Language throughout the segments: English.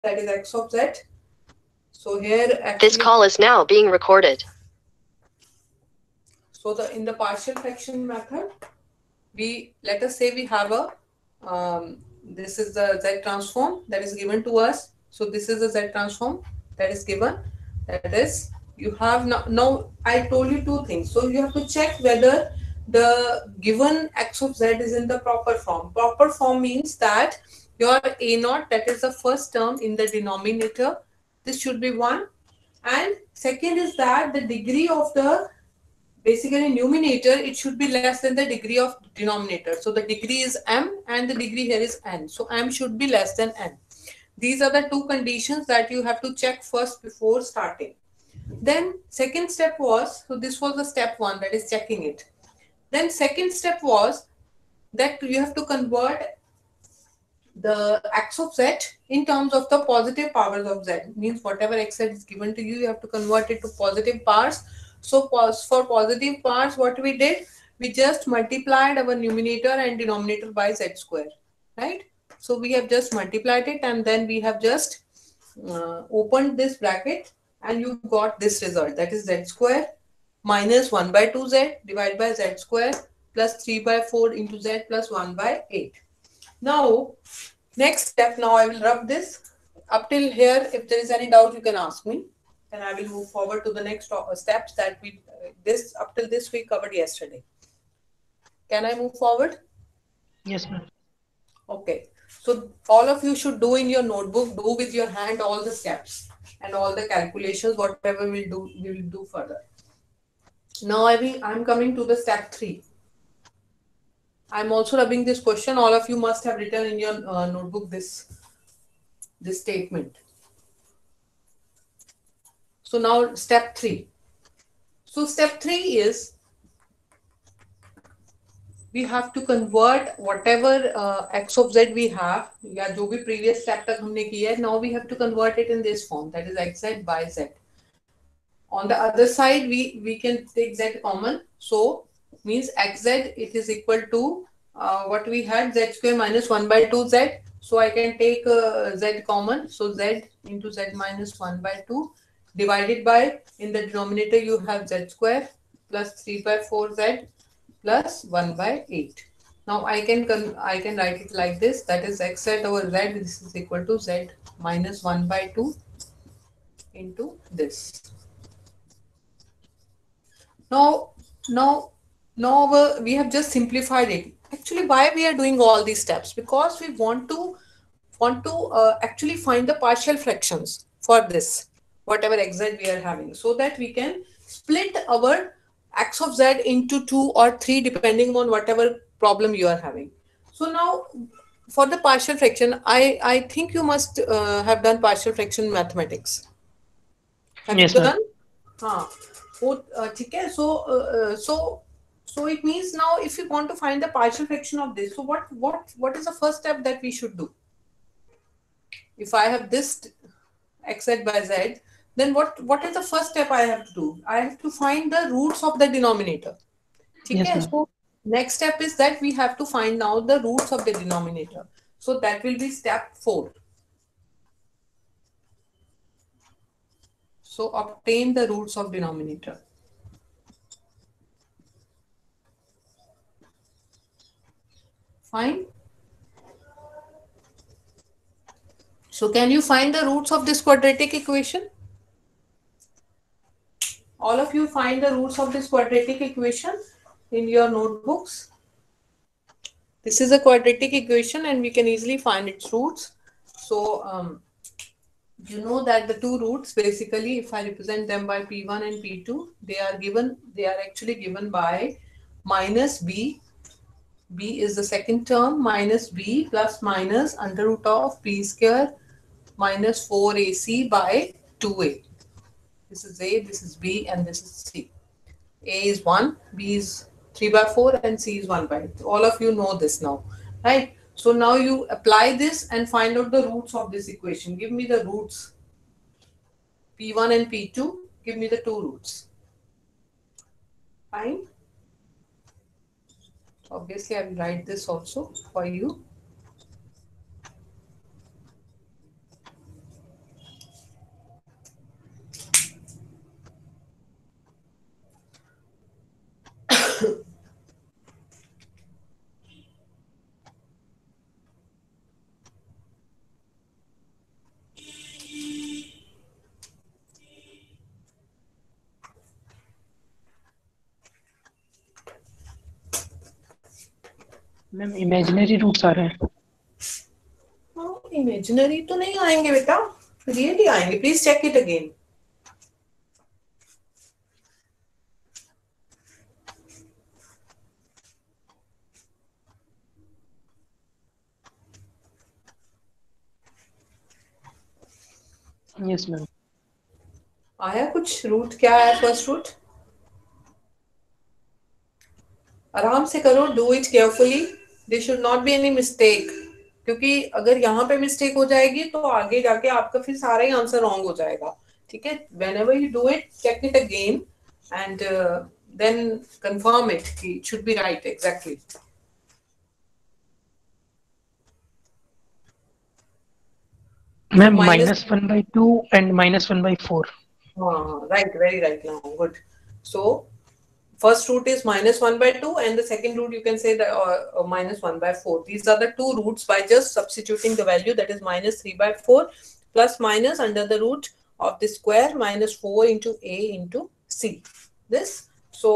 that is x of z. So here actually, This call is now being recorded. So in the partial fraction method, let us say we have a this is the z transform that is given to us. So this is the z transform that is given. That is, you have now I told you two things. So you have to check whether the given x of z is in the proper form. Proper form means that your a naught, that is the first term in the denominator, this should be 1, and second is that the degree of the, basically numerator, it should be less than the degree of denominator. So the degree is m and the degree here is n. So m should be less than n. These are the two conditions that you have to check first before starting. Then second step was, so this was the step 1, that is checking it. Then second step was that you have to convert the x of z in terms of the positive powers of z. Means whatever x is given to you, you have to convert it to positive powers. So for positive powers, what we did, we just multiplied our numerator and denominator by z square, right? So we have just multiplied it, and then we have just opened this bracket, and you got this result, that is z square minus 1 by 2z divided by z square plus 3 by 4 into z plus 1 by 8. Now, next step, now I will rub this. Up till here, if there is any doubt, you can ask me. Then I will move forward to the next steps that this up till this we covered yesterday. Can I move forward? Yes, ma'am. Okay. So all of you should do in your notebook, do with your hand all the steps and all the calculations, whatever we will do further. Now I'm coming to the step 3. I'm also rubbing this question. All of you must have written in your notebook this statement. So now step 3. So step 3 is we have to convert whatever x of z we have, या जो भी previous step तक हमने किया है, now we have to convert it in this form, that is xz by z. On the other side, we can take z common. So means xz, it is equal to what we had, z square minus 1 by 2z. So I can take z common. So z into z minus 1 by 2 divided by, in the denominator you have z square plus 3 by 4z plus 1 by 8. Now I can write it like this, that is xz over z, this is equal to z minus 1 by 2 into this. Now we have just simplified it. Actually, why we are doing all these steps? Because we want to actually find the partial fractions for this, whatever xz we are having, so that we can split our x of z into 2 or 3 depending on whatever problem you are having. So now for the partial fraction, I think you must have done partial fraction mathematics. Have you Yes, ma'am. done? हाँ, वो ठीक है. So it means now if you want to find the partial fraction of this, so what is the first step that we should do? If I have this xz by z, then what is the first step I have to do? I have to find the roots of the denominator. ठीक Yes, है? ma'am. So next step is that we have to find now the roots of the denominator. So that will be step 4. So obtain the roots of denominator. Fine. So can you find the roots of this quadratic equation? All of you find the roots of this quadratic equation in your notebooks. This is a quadratic equation and we can easily find its roots. So you know that the two roots, basically, if I represent them by P1 and P2, they are actually given by minus B. B is the second term, minus B plus minus under root of B square minus 4AC by 2A. This is A, this is B, and this is C. A is 1, B is 3 by 4, and C is 1 by 8. All of you know this now, right? So now you apply this and find out the roots of this equation. Give me the roots. P1 and P2, give me the two roots. Fine. Obviously, I will write this also for you. Ma'am imaginary roots आ रहे हैं। हाँ, imaginary तो नहीं आएंगे बेटा, really आएंगे, please check it again. Yes ma'am. आया कुछ रूट? क्या है फर्स्ट रूट? आराम से करो, do it carefully, there should not be any mistake, क्योंकि अगर यहाँ पे मिस्टेक हो जाएगी तो आगे जाके आपका फिर सारा ही आंसर रॉन्ग हो जाएगा। ठीक है, whenever you do it, check it again and then confirm it कि it should be right exactly. Ma'am minus -1/2 and -1/4। right, very right now, good. So first root is -1/2 and the second root you can say that -1/4. These are the two roots by just substituting the value, that is -3/4 plus minus under the root of the square -4 into a into c. This. So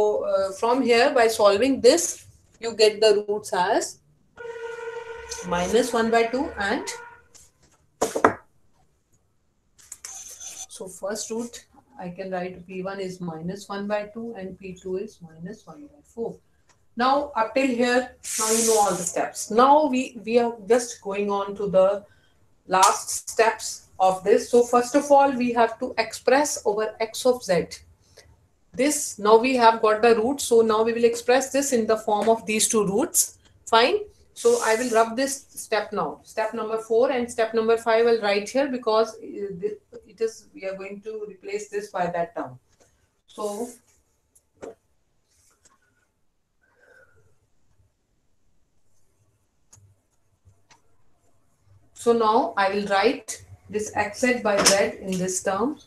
from here by solving this you get the roots as -1/2 and so first root I can write P1 is -1/2 and P2 is -1/4. Now up till here, now you know all the steps. Now we are just going on to the last steps of this. So first of all, we have to express over x of z. This, now we have got the roots, so now we will express this in the form of these two roots. Fine. So I will rub this step now. Step number 4 and step number 5 I'll write here because it is, we are going to replace this by that term. So now I will write this xz by z in this term.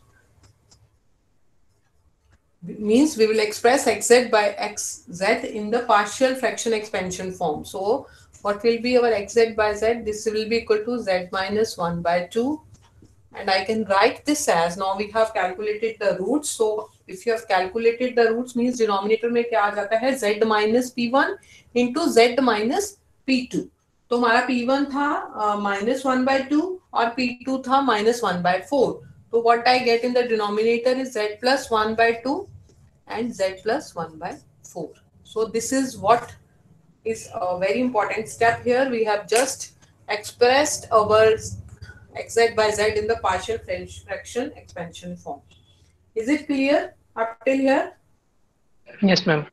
Means we will express xz by xz in the partial fraction expansion form. So what will be our xz by z? This will be equal to z minus 1/2. And I can write this as, now we have calculated the roots. So if you have calculated the roots means denominator में क्या आ जाता है? z minus p1 into z minus p2. तो हमारा p1 था -1/2 और p2 था -1/4. So what I get in the denominator is z plus 1/2 and z plus 1/4. So this is what is a very important step here. We have just expressed our xz by z in the partial fraction expansion form. Is it clear up till here? Yes ma'am.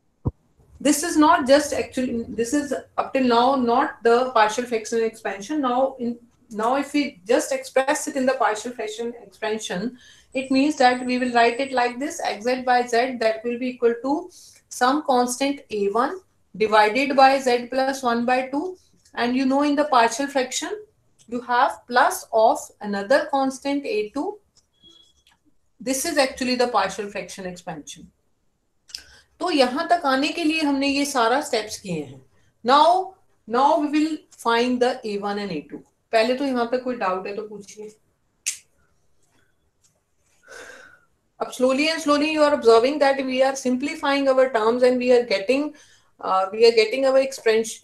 This is not just actually, this is up till now not the partial fraction expansion. Now if we just express it in the partial fraction expansion, it means that we will write it like this: xz by z, that will be equal to some constant a1 divided by z plus 1/2, and you know in the partial fraction you have plus of another constant a2. This is actually the partial fraction expansion. तो यहां तक आने के लिए हमने ये सारा steps किए हैं. Now we will find the a1 and a2. पहले तो यहाँ पे कोई डाउट है तो पूछिए. अब slowly and slowly you are observing that we are simplifying our terms and we are getting our expression.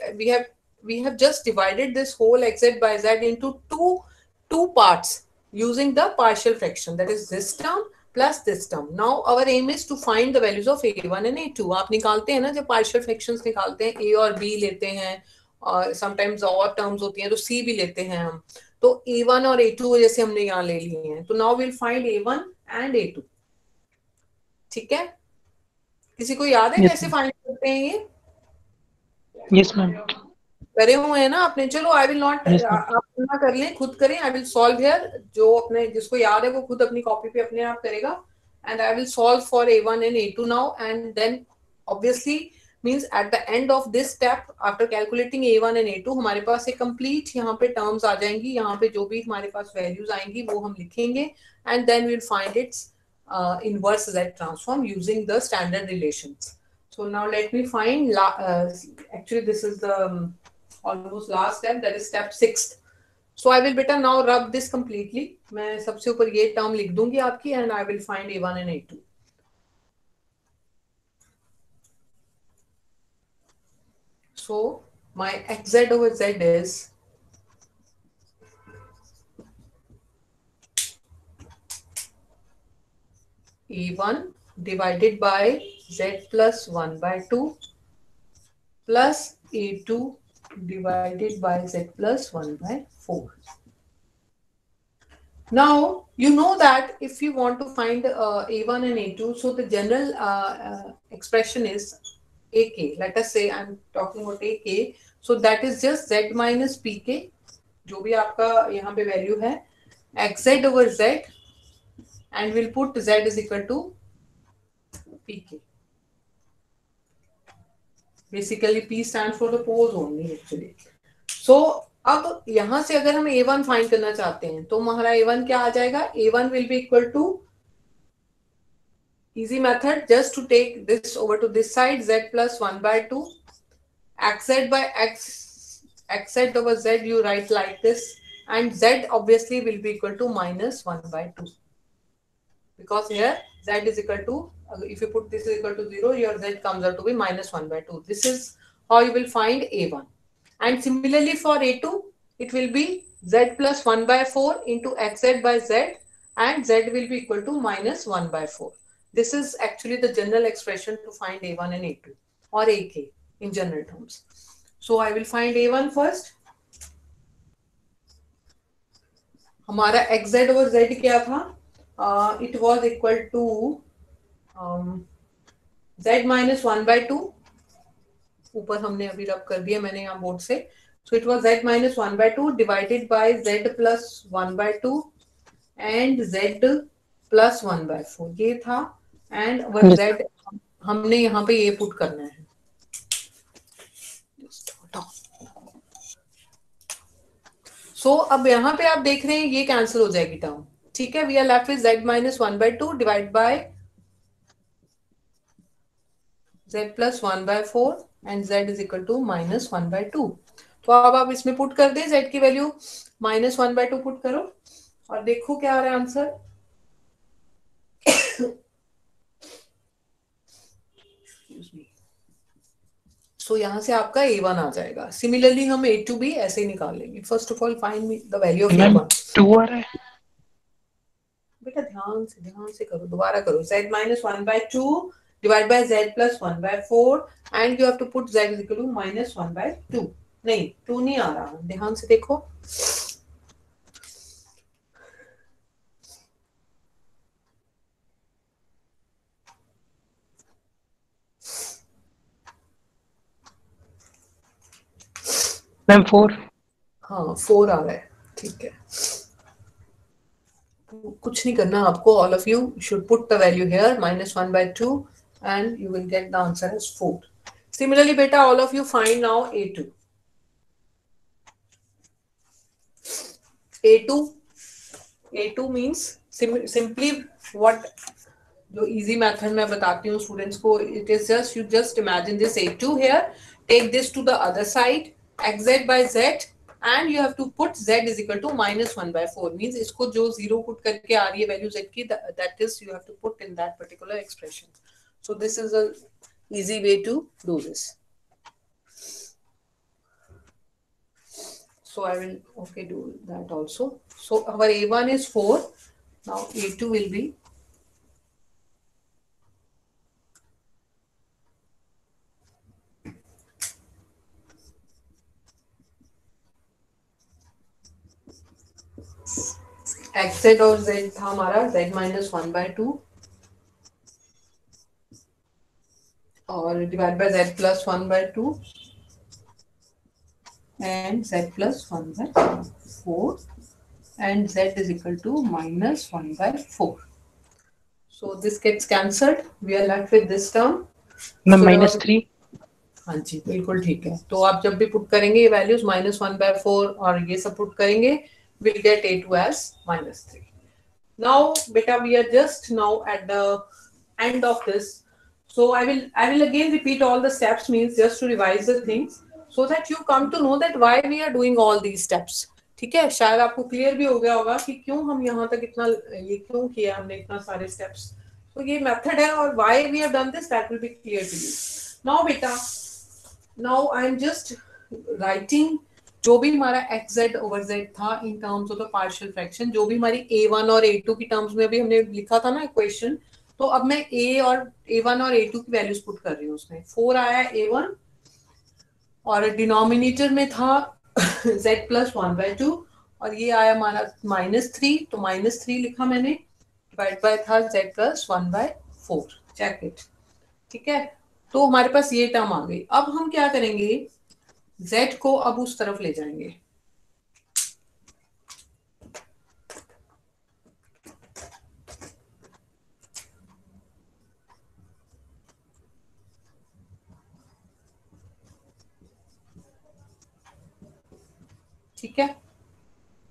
We have just divided this whole xz by z into two parts using the partial fraction, that is this term plus this term. Now our aim is to find the values of a1 and a2. आप निकालते हैं ना जब partial fractions निकालते हैं, a और b लेते हैं और sometimes और terms होती हैं तो c भी लेते हैं हम. तो a1 और a2 जैसे हमने यहाँ ले लिए हैं, तो now we'll find a1 and a2. ठीक है, किसी को याद है कैसे फाइंड करते हैं ये? Yes ma'am. करे हुए हैं ना आपने? चलो आई विल नॉट, आप ना कर लें, खुद करें. आई विल सॉल्व हियर. जो अपने जिसको याद है वो खुद अपनी कॉपी पे अपने आप करेगा. And I will solve for a1 and a2 now. And then obviously means at the end of this step after calculating a1 and a2 हमारे पास एक कंप्लीट यहाँ पे टर्म्स आ जाएंगी. यहाँ पे जो भी हमारे पास वैल्यूज आएंगी वो हम लिखेंगे and then we will find its inverse Z transform using the standard relations. So now let me find actually this is the almost last step, that is step 6. So I will better now rub this completely. मैं सबसे ऊपर ये term लिख दूंगी आपकी and I will find a1 and a2. So my xz over z is a1 divided by z plus 1 by 2 plus a2 divided by z plus 1 by 4. Now, you know that if you want to find A1 and A2, so the general expression is AK. Let us say I'm talking about AK. So that is just Z minus PK, जो भी आपका यहाँ पे value है, XZ over Z, and we'll put Z is equal to PK. Basically, P stands for the pose only actually. So अब यहां से अगर हम A1 फाइंड करना चाहते हैं तो हमारा A1 क्या आ जाएगा? A1 will be equal to, easy method, just to take this over to this side, Z plus 1 by 2, xz by xz over Z you write like this, and Z obviously will be equal to minus 1 by 2, because here Z is equal to, if you put this is equal to 0, your Z comes out to be minus 1 by 2. This is how you will find A1. And similarly for A2, it will be Z plus 1 by 4 into xz by Z, and Z will be equal to minus 1 by 4. This is actually the general expression to find A1 and A2 or AK in general terms. So I will find A1 first. हमारा xz over Z क्या था? It was equal to Z minus 1 by 2. ऊपर हमने अभी रब कर दिया मैंने यहाँ बोर्ड से. So it was Z minus 1 by 2 divided by Z plus 1 by 2 and Z plus 1 by 4. ये था, and our Z हमने यहाँ पे ये पुट करना है. So अब यहाँ पे आप देख रहे हैं ये कैंसिल हो जाएगी टर्म. ठीक है, we are left with Z minus 1 by 2 divided by Z plus 1 by 4 and Z is equal to minus 1 by 2. तो अब आप इसमें पुट कर दें, Z की वैल्यू minus 1 by 2 पुट करो और देखो क्या आ रहा है आंसर. So यहाँ से आपका A1 आ जाएगा. Similarly हम A2 भी ऐसे ही निकाल लेंगे. First of all find the value of A1. 2 आ रहा है. बेटा ध्यान से करो, दोबारा करो. Z minus 1 by 2 divided by Z plus 1 by 4 and you have to put Z is equal to minus 1 by 2. नहीं 2 नहीं आ रहा, ध्यान से देखो. मैम 4. हाँ 4 आ रहा है. ठीक है, कुछ नहीं करना आपको. All of you should put the value here minus 1 by 2 and you will get the answer as 4. Similarly beta, all of you find now A2. A2 means simply what, जो easy method मैं बताती हूँ students को, it is just you just imagine this A2 here, take this to the other side, xz by Z, and you have to put Z is equal to minus 1 by 4. Means इसको जो 0 put करके आ रही है value Z की, that is you have to put in that particular expression. So this is a easy way to do this. So I will do that also. So our A1 is 4. Now A2 will be xz और z था हमारा z minus 1 by 2 और divide by z plus 1 by 2 and z plus 1 by 4 and z is equal to minus 1 by 4. So this gets cancelled. We are left with this term. Ma'am minus 3. हाँ जी बिल्कुल ठीक है. तो आप जब भी put करेंगे ये वैल्यूज minus 1 by 4 और ये सब पुट करेंगे, we'll get A2 as minus 3. Now beta, we are just now at the end of this. So I will again repeat all the steps, means just to revise the things so that you come to know that why we are doing all these steps. ठीक है, शायद आपको clear भी हो गया होगा कि क्यों हम यहाँ तक इतना ये क्यों किया हमने इतना सारे steps. तो ये मेथड है और why we have done this, that will be clear to you. Now beta, now I am just writing जो भी हमारा एक्स जेड ओवर जेड था इन terms of the partial fraction, जो भी हमारी A1 और A2 की टर्म्स में भी हमने लिखा था ना इक्वेशन, तो अब मैं A1 और A2 की वैल्यूज पुट कर रही हूँ उसमें। 4 आया A1 और डिनोमिनेटर में था z प्लस 1/2 और ये आया हमारा -3, तो -3 लिखा मैंने, डिवाइड बाय था z प्लस 1/4। Check it. ठीक है, तो हमारे पास ये टर्म आ गई। अब हम क्या करेंगे, z को अब उस तरफ ले जाएंगे। ठीक है,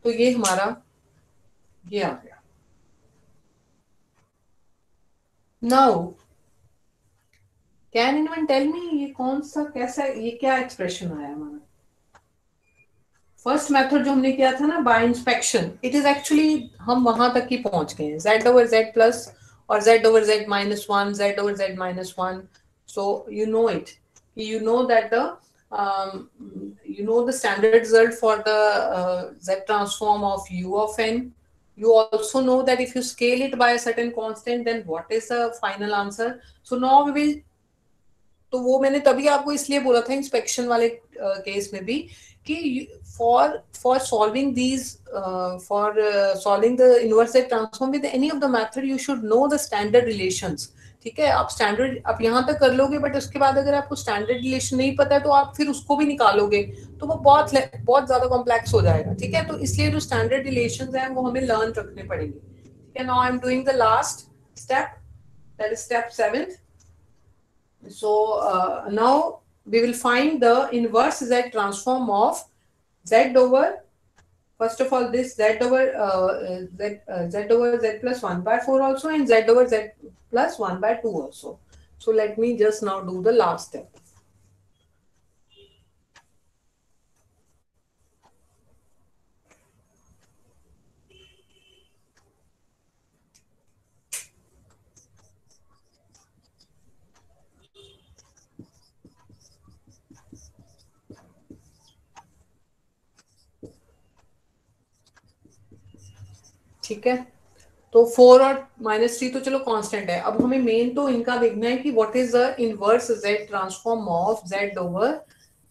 तो ये हमारा ये आ गया। Now can anyone tell me ये कौन सा कैसा ये क्या एक्सप्रेशन आया हमारा? फर्स्ट मेथड जो हमने किया था ना bye inspection, it is actually हम वहां तक ही पहुंच गए हैं, z ओवर z प्लस और z over z -1, z over z -1. So you know it. You know that the you know the standard result for the z transform of u of n. You also know that if you scale it by a certain constant, then what is the final answer? So now we will, तो वो मैंने तभी आपको इसलिए बोला था inspection वाले case में भी कि for solving these for solving the inverse transform with any of the method you should know the standard relations. ठीक है, आप स्टैंडर्ड आप यहाँ तक कर लोगे, बट उसके बाद अगर आपको स्टैंडर्ड रिलेशन नहीं पता है तो आप फिर उसको भी निकालोगे तो वो बहुत बहुत ज्यादा कॉम्प्लेक्स हो जाएगा। ठीक है, तो इसलिए जो स्टैंडर्ड रिलेशंस हैं वो हमें लर्न रखने पड़ेंगे। ठीक है, now I am doing the last step, that is step 7th. So now we will find the inverse z transform of z over, first of all this z over z over z plus 1/4 also, and z over z plus 1/2 also. So let me just now do the last step. ठीक है, तो 4 और -3 तो चलो constant है। अब हमें main तो इनका देखना है कि what is the inverse z transform of z over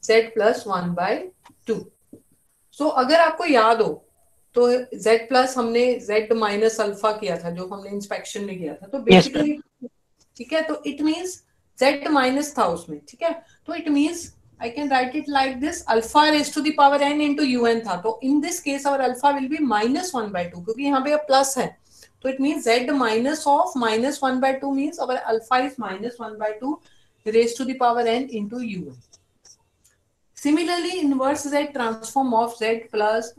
z plus 1/2। सो अगर आपको याद हो तो z प्लस हमने z माइनस अल्फा किया था जो हमने इंस्पेक्शन में किया था, तो बेसिकली ठीक है, तो इट मींस z माइनस था उसमें। ठीक है, तो it means I can write it like this, alpha raised to the power n into un था, तो in this case our alpha will be -1/2 क्योंकि यहाँ पे प्लस है, तो it means z minus of -1/2 means our alpha is -1/2 raised to the power n into un. Similarly, inverse z transform of z plus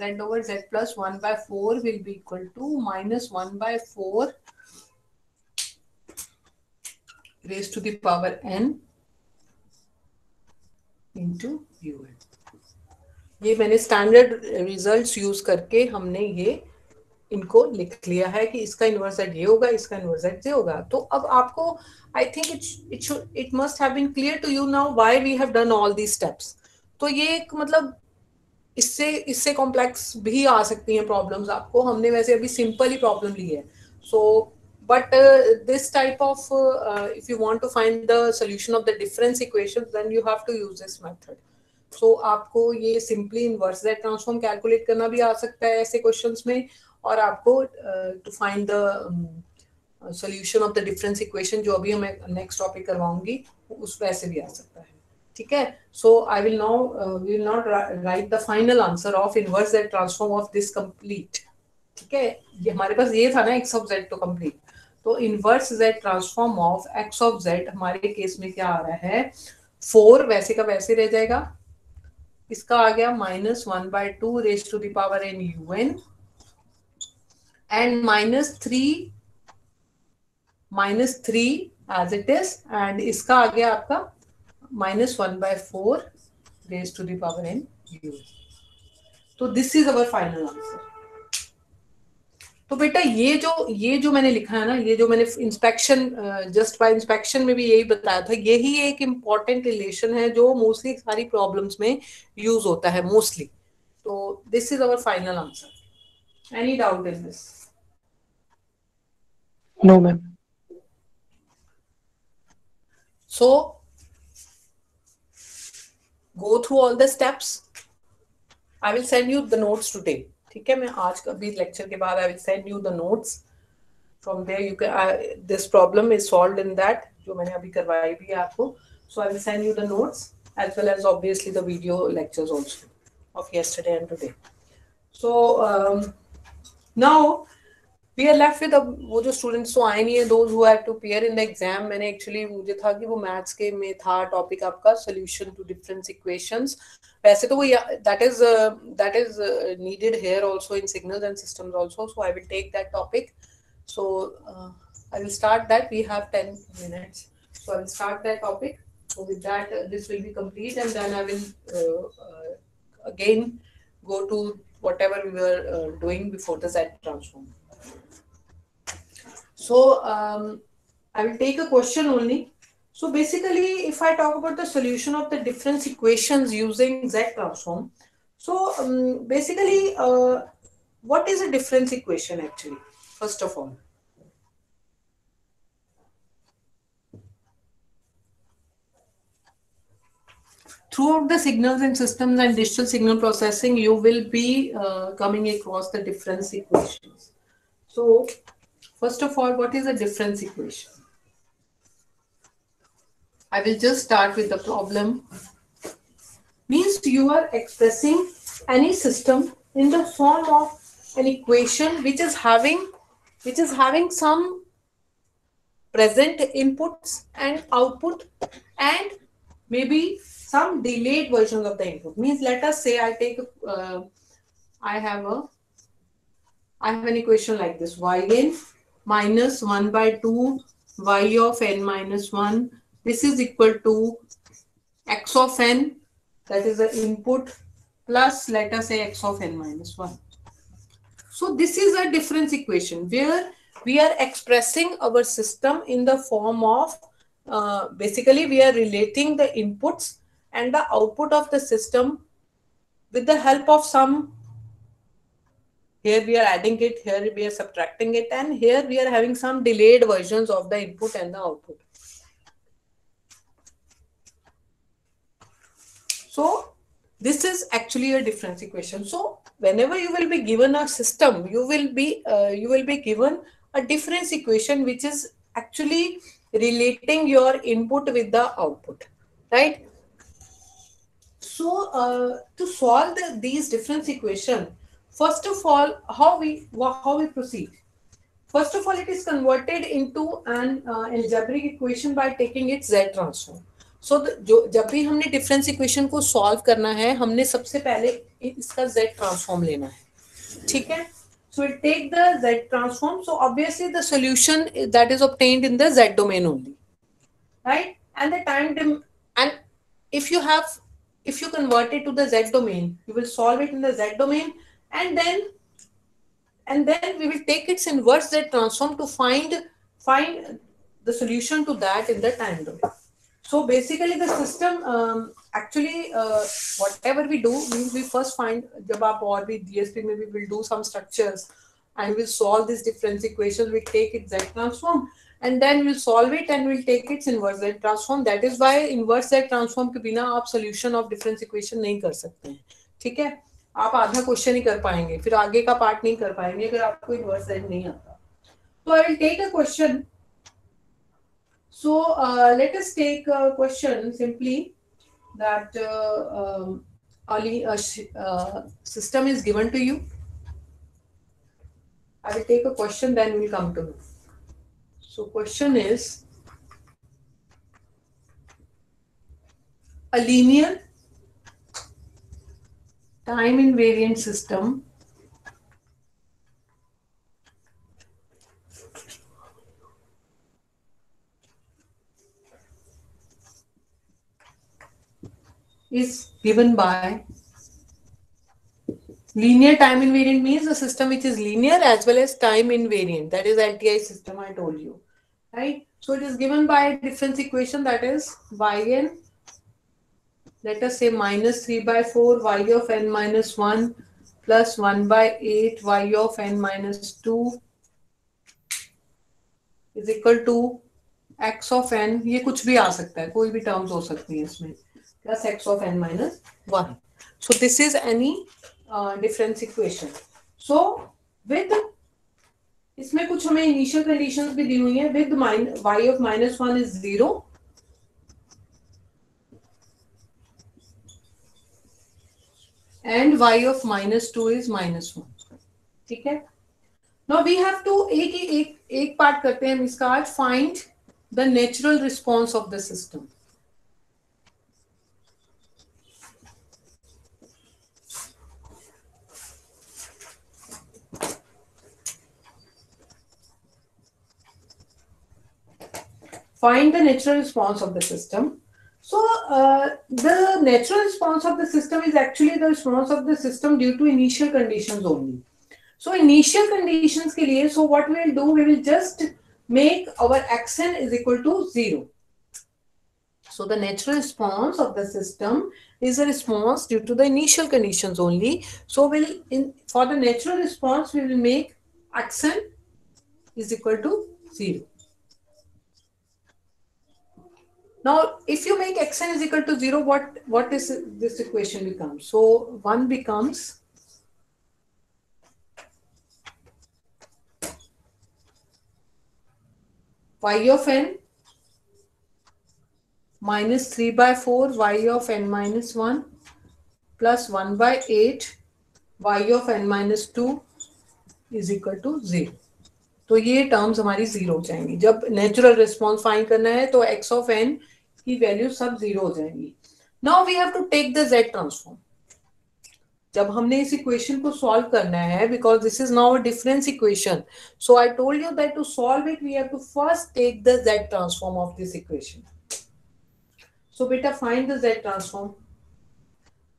z over z plus 1/4 will be equal to -1/4 raised to the power n into un. ये मैंने standard results use करके हमने ये इनको लिख लिया है कि इसका इनवर्स z ये होगा, इसका इनवर्स z ये होगा। तो अब आपको I think it must have been clear to you now why we have done all these steps. तो ये एक मतलब इससे कॉम्प्लेक्स भी आ सकती हैं प्रॉब्लम्स आपको, हमने वैसे अभी सिंपल ही प्रॉब्लम ली है। सो but this type of if you want to find the solution of the difference equations then you have to use this method. So आपको ये simply inverse z transform calculate करना भी आ सकता है ऐसे क्वेश्चंस में, और आपको to find the solution of the difference equation जो अभी मैं नेक्स्ट टॉपिक करवाऊंगी उस वैसे भी आ सकता है। ठीक है, so I will now we will not write the final answer of inverse z transform of this complete. ठीक है, ये हमारे पास ये था ना x ऑफ z तो कंप्लीट, तो inverse z transform of x of z हमारे केस में क्या आ रहा है, 4 वैसे का वैसे रह जाएगा, इसका आ गया -1/2 raise to the power n un and -3 as it is, and इसका आ गया आपका -1/4 raise to the power n un. तो this is our final answer. तो बेटा ये जो मैंने लिखा है ना, ये जो मैंने इंस्पेक्शन, जस्ट बाय इंस्पेक्शन में भी यही बताया था, यही एक इम्पॉर्टेंट रिलेशन है जो मोस्टली सारी प्रॉब्लम्स में यूज होता है मोस्टली. तो this is our final answer. Any doubt in this? No, ma'am. So go through all the steps. I will send you the notes today. ठीक है, मैं आज का भी लेक्चर के बाद I will send you the notes. From there you can this problem is solved in that जो मैंने अभी करवाई भी है आपको. So I will send you the notes as well as obviously the video lectures also of yesterday and today. So now we are left with वो जो students तो आए नहीं है, those who have to appear in the exam. मैंने actually मुझे था कि वो maths के में था topic आपका solution to difference equations. वैसे तो वो that is needed here also in signals and systems also. So I will take that topic. So I will start that. We have 10 minutes. So I will start that topic. So with that, this will be complete, and then I will again go to whatever we were doing before the Z transform. So I will take a question only. So basically, if I talk about the solution of the difference equations using Z transform, so basically, what is a difference equation actually? First of all, throughout the signals and systems and digital signal processing, you will be coming across the difference equations. So first of all, what is a difference equation? I will just start with the problem. Means you are expressing any system in the form of an equation which is having some present inputs and output, and maybe some delayed versions of the input. Means let us say I have an equation like this: yn minus 1 by 2 y of n minus 1. This is equal to x of n, that is the input, plus let us say x of n minus 1. So this is a difference equation where we are expressing our system in the form of basically we are relating the inputs and the output of the system with the help of some. Here we are adding it, here we are subtracting it, and here we are having some delayed versions of the input and the output. So this is actually a difference equation. So whenever you will be given a system, you will be given a difference equation which is actually relating your input with the output, right? So to solve these difference equation, first of all, how we proceed? First of all, it is converted into an algebraic equation by taking its Z transform. So जब भी हमने difference equation को solve करना है, हमने सबसे पहले इसका Z ट्रांसफॉर्म लेना है, ठीक है? So we'll take the Z transform. So obviously the solution that is obtained in the Z domain only, right? And the and if you convert it to the Z domain, you will solve it in the Z domain, and then we will take its inverse Z transform to find the solution to that in the time domain. So basically the system actually whatever we do means we first find, जब आप और भी DSP में we will do some structures and we'll solve this difference equation, we take its Z transform and then we'll solve it and we'll take its inverse Z transform. That is why inverse Z transform के बिना आप solution of difference equation नहीं कर सकते हैं, ठीक है? आप आधा क्वेश्चन ही कर पाएंगे, फिर आगे का पार्ट नहीं कर पाएंगे अगर आपको इनवर्स Z नहीं आता. So I will take a question. So let us take a question simply that a system is given to you. I will take a question, then we will come to know. So question is, a linear time invariant system is given by Linear time invariant means a system which is linear as well as time invariant. That is LTI system I told you. Right? So it is given by a difference equation, that is yn, let us say minus 3 by 4 y of n minus 1 plus 1 by 8 y of n minus 2 is equal to x of n, ये कुछ भी आ सकता है, कोई भी terms हो सकती है इसमें, plus x of n minus 1. So this is any difference equation. So with, इसमें कुछ हमें इनिशियल कंडीशंस भी दी हुई है. With y of minus 1 is 0 and y of minus 2 is minus 1. ठीक है. Now we have to एक पार्ट करते हैं हम इसका आज. Find the natural response of the system. Find the natural response of the system. So the natural response of the system is actually the response of the system due to initial conditions only. So initial conditions के लिए, so what we will do, we will just make our xn is equal to 0. So the natural response of the system is a response due to the initial conditions only. So for the natural response we will make xn is equal to 0. Now, if you make xn is equal to 0, what is this equation becomes? So 1 becomes y of n minus 3 by 4 y of n minus 1 plus 1 by 8 y of n minus 2 is equal to 0. तो ये terms हमारी 0 हो जाएंगी. जब natural response find करना है तो x of n की वैल्यू सब 0 हो जाएंगी. Now we have to take the z transform. जब हमने इस इक्वेशन को सॉल्व करना है, because this is now a difference equation, so I told you that to solve it we have to first take the z transform of this equation. So बेटा find the z transform.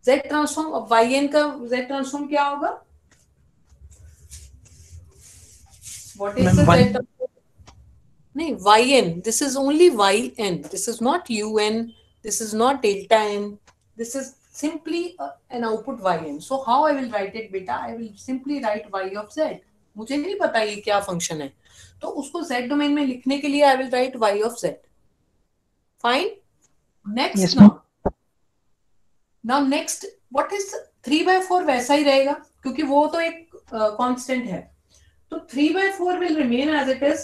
z transform of yn का z transform क्या होगा? What is the z? No, yn. This is only yn. This is not un. This is not delta n. This is simply an output yn. So how I will write it, beta? I will simply write y of z. मुझे नहीं पता ये क्या function है, तो उसको z domain में लिखने के लिए I will write y of z. Fine. Next yes, now next what is 3 by 4 वैसा ही रहेगा क्योंकि वो तो एक कांस्टेंट है. So 3 by 4 will remain as it is.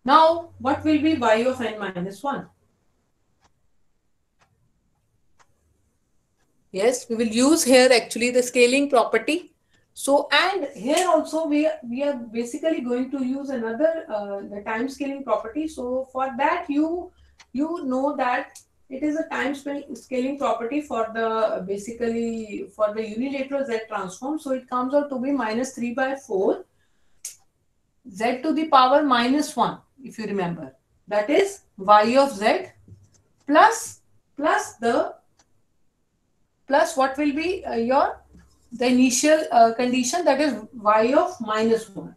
Now, what will be y of n minus 1? Yes, we will use here actually the scaling property. So, and here also we are basically going to use another the time scaling property. So, for that you know that it is a time scaling property for the basically for the unilateral z transform. So, it comes out to be minus 3 by 4. Z to the power minus 1, if you remember, that is y of z plus what will be the initial condition, that is y of minus 1.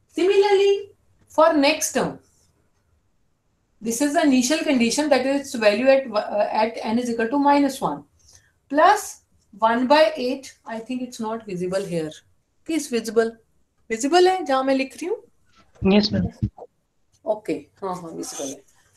Similarly, for next term, this is the initial condition, that is its value at n is equal to minus 1 plus 1 by 8. I think it's not visible here. Is visible? Visible है जहाँ मैं लिख रही हूँ? Yes, ma'am. Okay, हाँ visible है.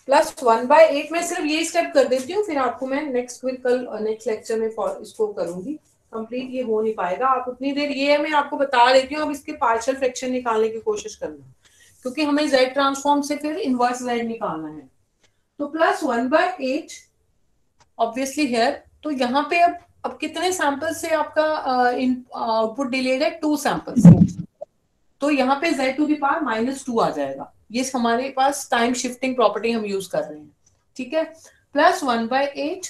Plus 1 by 8 मैं सिर्फ ये स्टेप कर देती हूँ, फिर आपको मैं नेक्स्ट लेक्चर में इसको करूंगी. कंप्लीट ये हो नहीं पाएगा. आप उतनी देर ये मैं आपको बता देती हूँ. अब इसके पार्शियल फ्रैक्शन निकालने की कोशिश करना क्योंकि हमें z ट्रांसफॉर्म से फिर इनवर्स z निकालना है. तो प्लस 1 by 8 ऑब्वियसली हियर. तो यहाँ पे अब कितने सैंपल्स से आपका आउटपुट डिलेड है? 2 सैंपल्स. तो यहाँ पे z to the power minus 2 आ जाएगा. ये हमारे पास टाइम शिफ्टिंग प्रॉपर्टी हम यूज कर रहे हैं. ठीक है. Plus 1 by 8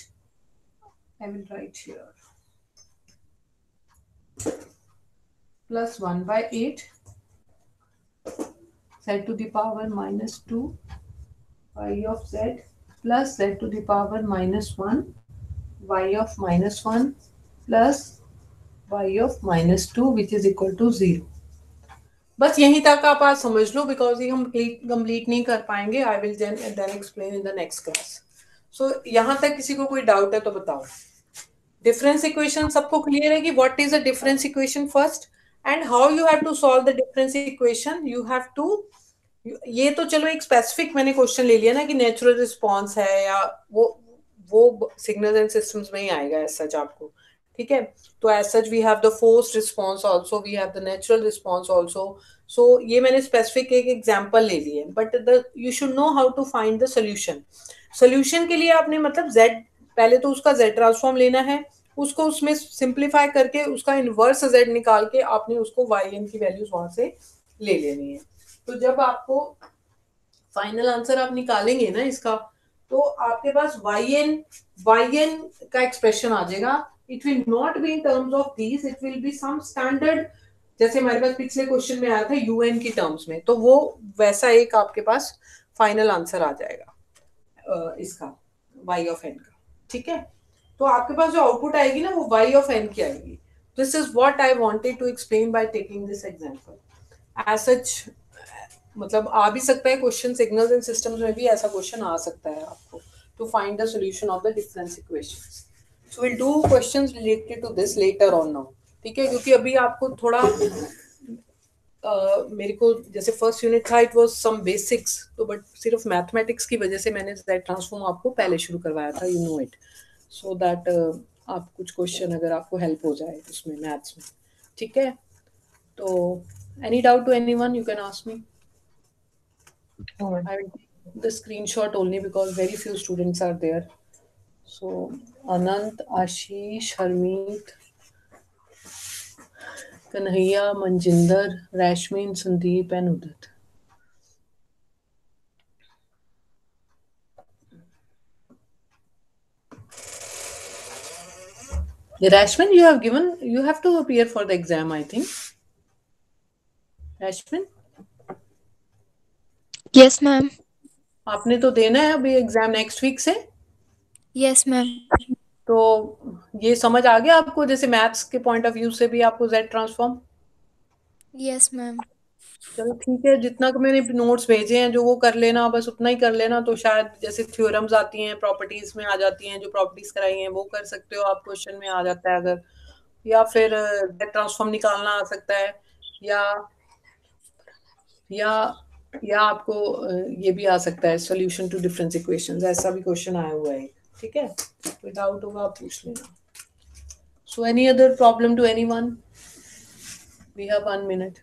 I will write here plus 1 by 8 z to the power minus 2 y of z plus z to the power minus 1 y of minus 1 plus y of -2 which is equal to 0. बस यहीं तक आप आज समझ लो, because ये हम complete नहीं कर पाएंगे. I will then explain in the next class. So यहाँ तक किसी को कोई डाउट है तो बताओ. डिफरेंस इक्वेशन सबको क्लियर है कि what is a difference equation first and how you have to solve the difference equation. You have to, ये तो चलो एक स्पेसिफिक मैंने क्वेश्चन ले लिया ना कि नेचुरल रिस्पॉन्स है या वो सिग्नल्स एंड सिस्टम्स में ही आएगा एज सच आपको. ठीक है, तो as such we have the forced response also, we have the natural response also. So ये मैंने स्पेसिफिक एक एग्जांपल ले लिए, but the you should know how to find the solution. Solution के लिए आपने मतलब z, पहले तो उसका z ट्रांसफॉर्म लेना है, उसको उसमें सिंप्लीफाई करके उसका इनवर्स z निकाल के आपने उसको yn की वैल्यूज वहां से ले लेनी है. तो जब आपको फाइनल आंसर आप निकालेंगे ना इसका, तो आपके पास yn का एक्सप्रेशन आ जाएगा. It will not be in terms of these, it will be some standard, जैसे हमारे पास पिछले क्वेश्चन में आया था un की टर्म्स में, तो वो वैसा एक आपके पास फाइनल आंसर आ जाएगा इसका y ऑफ n का. ठीक है, तो आपके पास जो आउटपुट आएगी ना वो y ऑफ n की आएगी. This is what I wanted to explain by taking this example. As such मतलब आ भी सकता है क्वेश्चन, सिग्नल्स एंड सिस्टम्स में भी ऐसा क्वेश्चन आ सकता है आपको, to find the solution of the difference equations. So will do questions related to this later on now. ठीक है, क्योंकि अभी आपको थोड़ा मेरे को जैसे फर्स्ट यूनिट था इट वाज सम बेसिक्स, तो बट सिर्फ मैथमेटिक्स की वजह से मैंने दैट ट्रांसफॉर्म आपको पहले शुरू करवाया था, you know it, so that आप कुछ क्वेश्चन अगर आपको हेल्प हो जाए उसमें मैथ्स में. ठीक है, तो any doubt to anyone you can ask me. I will take the screenshot only because very few students are there. So Anant, Ashish, Harmeet, Kanhaiya, Manjinder, Rashmin, Sandeep and Udit. Rashmin, you have to appear for the exam, I think. Rashmin? Yes, ma'am. आपने तो देना है अभी exam next week से. Yes, ma'am. तो ये समझ आ गया आपको, जैसे मैथ्स के पॉइंट ऑफ व्यू से भी आपको z ट्रांसफॉर्म. Yes, ma'am. चलो ठीक है, जितना कि मैंने नोट्स भेजे हैं जो वो कर लेना, बस उतना ही कर लेना. तो शायद जैसे थ्योरम्स आती हैं, प्रॉपर्टीज में आ जाती हैं, जो प्रॉपर्टीज कराई हैं वो कर सकते हो आप, क्वेश्चन में आ जाता है अगर, या फिर z ट्रांसफॉर्म निकालना आ सकता है, या आपको ये भी आ सकता है सॉल्यूशन टू डिफरेंस इक्वेशंस, ऐसा भी क्वेश्चन आया हुआ है. ठीक है, कोई डाउट होगा आप पूछ लेना. So any other problem to anyone? We have 1 minute.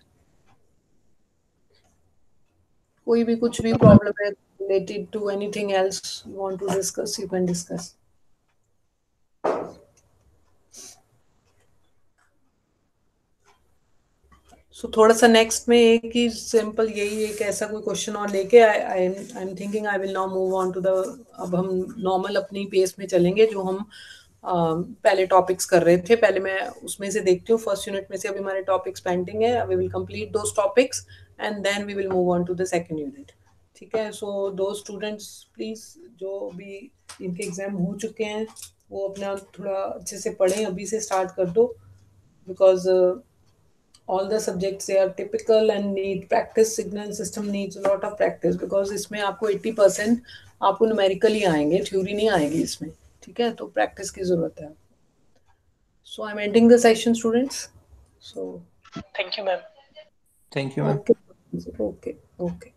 कोई भी कुछ भी प्रॉब्लम है related to anything else you want to discuss, you can discuss. So थोड़ा सा नेक्स्ट में एक ही सिंपल यही एक ऐसा कोई क्वेश्चन और लेके I am thinking I will now move on to the, अब हम नॉर्मल अपनी पेस में चलेंगे जो हम पहले टॉपिक्स कर रहे थे. पहले मैं उसमें से देखती हूँ फर्स्ट यूनिट में से अभी हमारे टॉपिक्स पेंडिंग है. We will complete those topics and then we will move on to the second unit. ठीक है, सो दो स्टूडेंट्स प्लीज जो भी इनके एग्जाम हो चुके हैं वो अपना थोड़ा अच्छे से पढ़ें, अभी से स्टार्ट कर दो, because all the subjects they are typical and need practice. Signal system needs a lot of practice because इसमें आपको 80% आपको numerical ही आएंगे, थ्योरी नहीं आएगी इसमें. ठीक है, तो प्रैक्टिस की जरूरत है. So I'm ending the session, students. So Thank you, ma'am. Thank you, ma'am. okay.